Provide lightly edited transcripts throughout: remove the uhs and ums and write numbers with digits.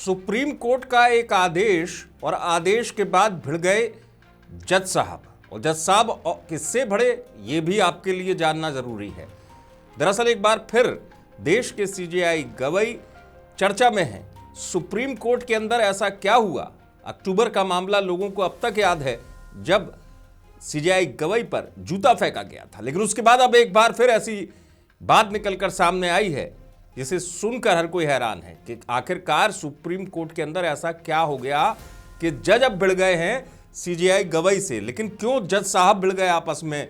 Supreme court का एक आदेश और आदेश के बाद भिड़ गए जज साहब, और जज साहब किससे भिड़े ये भी आपके लिए जानना जरूरी है। दरअसल एक बार फिर देश के सीजेआई गवई चर्चा में हैं। सुप्रीम कोर्ट के अंदर ऐसा क्या हुआ? अक्टूबर का मामला लोगों को अब तक याद है जब सीजेआई गवई पर जूता फेंका गया था, लेकिन उसके बाद अब एक बार फिर ऐसी बात निकलकर सामने आई है जिसे सुनकर हर कोई हैरान है कि आखिरकार सुप्रीम कोर्ट के अंदर ऐसा क्या हो गया कि जज अब भिड़ गए हैं सीजेआई गवई से। लेकिन क्यों जज साहब भिड़ गए आपस में,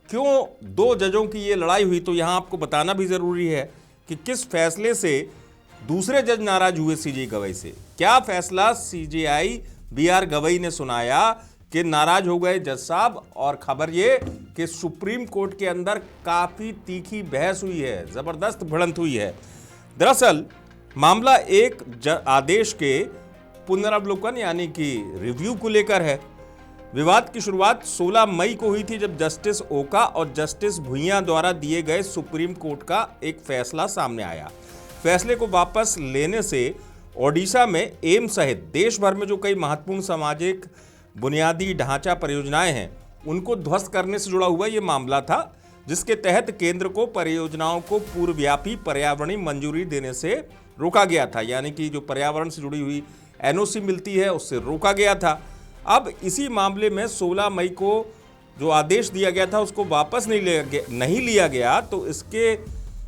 क्यों दो जजों की ये लड़ाई हुई, तो यहां आपको बताना भी जरूरी है कि किस फैसले से दूसरे जज नाराज हुए सीजेआई गवई से। क्या फैसला सीजेआई बीआर गवई ने सुनाया कि नाराज हो गए जज साहब, और खबर ये कि सुप्रीम कोर्ट के अंदर काफी तीखी बहस हुई है, जबरदस्त भिड़ंत हुई है। दरअसल मामला एक आदेश के पुनरावलोकन यानी कि रिव्यू को लेकर है। विवाद की शुरुआत 16 मई को हुई थी जब जस्टिस ओका और जस्टिस भुइयां द्वारा दिए गए सुप्रीम कोर्ट का एक फैसला सामने आया। फैसले को वापस लेने से ओडिशा में एम्स सहित देश भर में जो कई महत्वपूर्ण सामाजिक बुनियादी ढांचा परियोजनाएं हैं उनको ध्वस्त करने से जुड़ा हुआ ये मामला था, जिसके तहत केंद्र को परियोजनाओं को पूर्वव्यापी पर्यावरणीय मंजूरी देने से रोका गया था, यानी कि जो पर्यावरण से जुड़ी हुई एनओसी मिलती है उससे रोका गया था। अब इसी मामले में 16 मई को जो आदेश दिया गया था उसको वापस नहीं लिया गया, तो इसके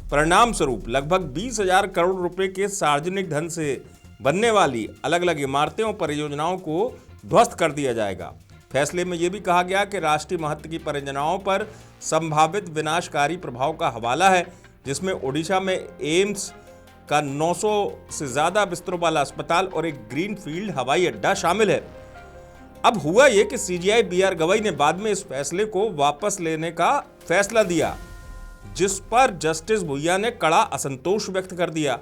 परिणाम स्वरूप लगभग 20,000 करोड़ रुपए के सार्वजनिक धन से बनने वाली अलग अलग इमारतें और परियोजनाओं को ध्वस्त कर दिया जाएगा। फैसले में यह भी कहा गया कि राष्ट्रीय महत्व की परियोजनाओं पर संभावित विनाशकारी प्रभाव का हवाला है, जिसमें ओडिशा में एम्स का 900 से ज्यादा बिस्तरों वाला अस्पताल और एक ग्रीन फील्ड हवाई अड्डा शामिल है। अब हुआ यह कि सीजेआई बीआर गवई ने बाद में इस फैसले को वापस लेने का फैसला दिया, जिस पर जस्टिस भुइयां ने कड़ा असंतोष व्यक्त कर दिया।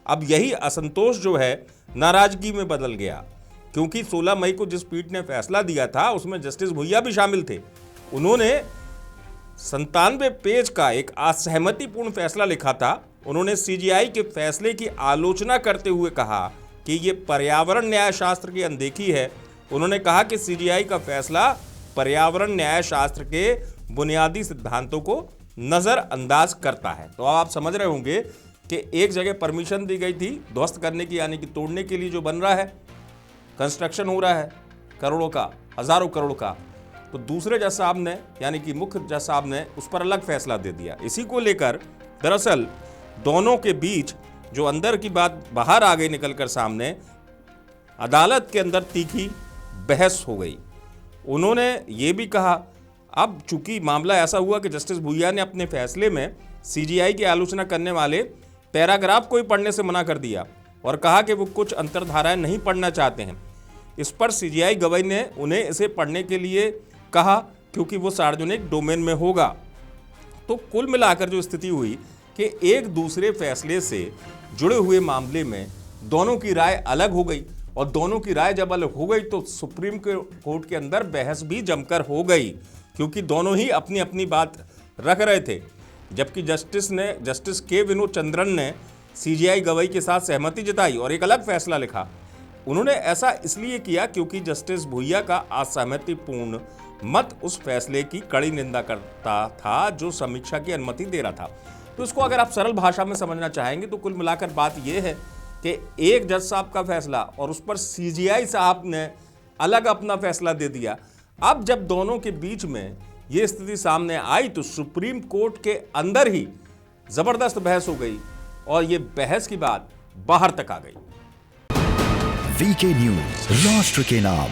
अब यही असंतोष जो है नाराजगी में बदल गया, क्योंकि 16 मई को जिस पीठ ने फैसला दिया था उसमें जस्टिस भुइयां भी शामिल थे। उन्होंने 97 पेज का एक असहमतिपूर्ण फैसला लिखा था। उन्होंने सीजेआई के फैसले की आलोचना करते हुए कहा कि ये पर्यावरण न्याय शास्त्र की अनदेखी है। उन्होंने कहा कि सीजेआई का फैसला पर्यावरण न्याय शास्त्र के बुनियादी सिद्धांतों को नजरअंदाज करता है। तो अब आप समझ रहे होंगे कि एक जगह परमिशन दी गई थी ध्वस्त करने की, यानी कि तोड़ने के लिए जो बन रहा है, कंस्ट्रक्शन हो रहा है करोड़ों का, हजारों करोड़ का, तो दूसरे जज साहब ने यानी कि मुख्य जज साहब ने उस पर अलग फैसला दे दिया। इसी को लेकर दरअसल दोनों के बीच जो अंदर की बात बाहर आ गई निकलकर सामने, अदालत के अंदर तीखी बहस हो गई। उन्होंने ये भी कहा, अब चूंकि मामला ऐसा हुआ कि जस्टिस भुइयां ने अपने फैसले में सीजेआई की आलोचना करने वाले पैराग्राफ को ही पढ़ने से मना कर दिया और कहा कि वो कुछ अंतर्धाराएं नहीं पढ़ना चाहते हैं। इस पर सीजेआई गवई ने उन्हें इसे पढ़ने के लिए कहा क्योंकि वो सार्वजनिक डोमेन में होगा। तो कुल मिलाकर जो स्थिति हुई कि एक दूसरे फैसले से जुड़े हुए मामले में दोनों की राय अलग हो गई, और दोनों की राय जब अलग हो गई तो सुप्रीम कोर्ट के अंदर बहस भी जमकर हो गई, क्योंकि दोनों ही अपनी अपनी बात रख रहे थे। जबकि जस्टिस के विनोद चंद्रन ने सीजेआई गवई के साथ सहमति जताई और एक अलग फैसला लिखा। उन्होंने ऐसा इसलिए किया क्योंकि जस्टिस भुइयां का असहमतिपूर्ण मत उस फैसले की कड़ी निंदा करता था जो समीक्षा की अनुमति दे रहा था। तो इसको अगर आप सरल भाषा में समझना चाहेंगे तो कुल मिलाकर बात यह है कि एक जज साहब का फैसला और उस पर सीजेआई साहब ने अलग अपना फैसला दे दिया। अब जब दोनों के बीच में ये स्थिति सामने आई तो सुप्रीम कोर्ट के अंदर ही जबरदस्त बहस हो गई, और ये बहस की बात बाहर तक आ गई। वीके न्यूज, राष्ट्र के नाम।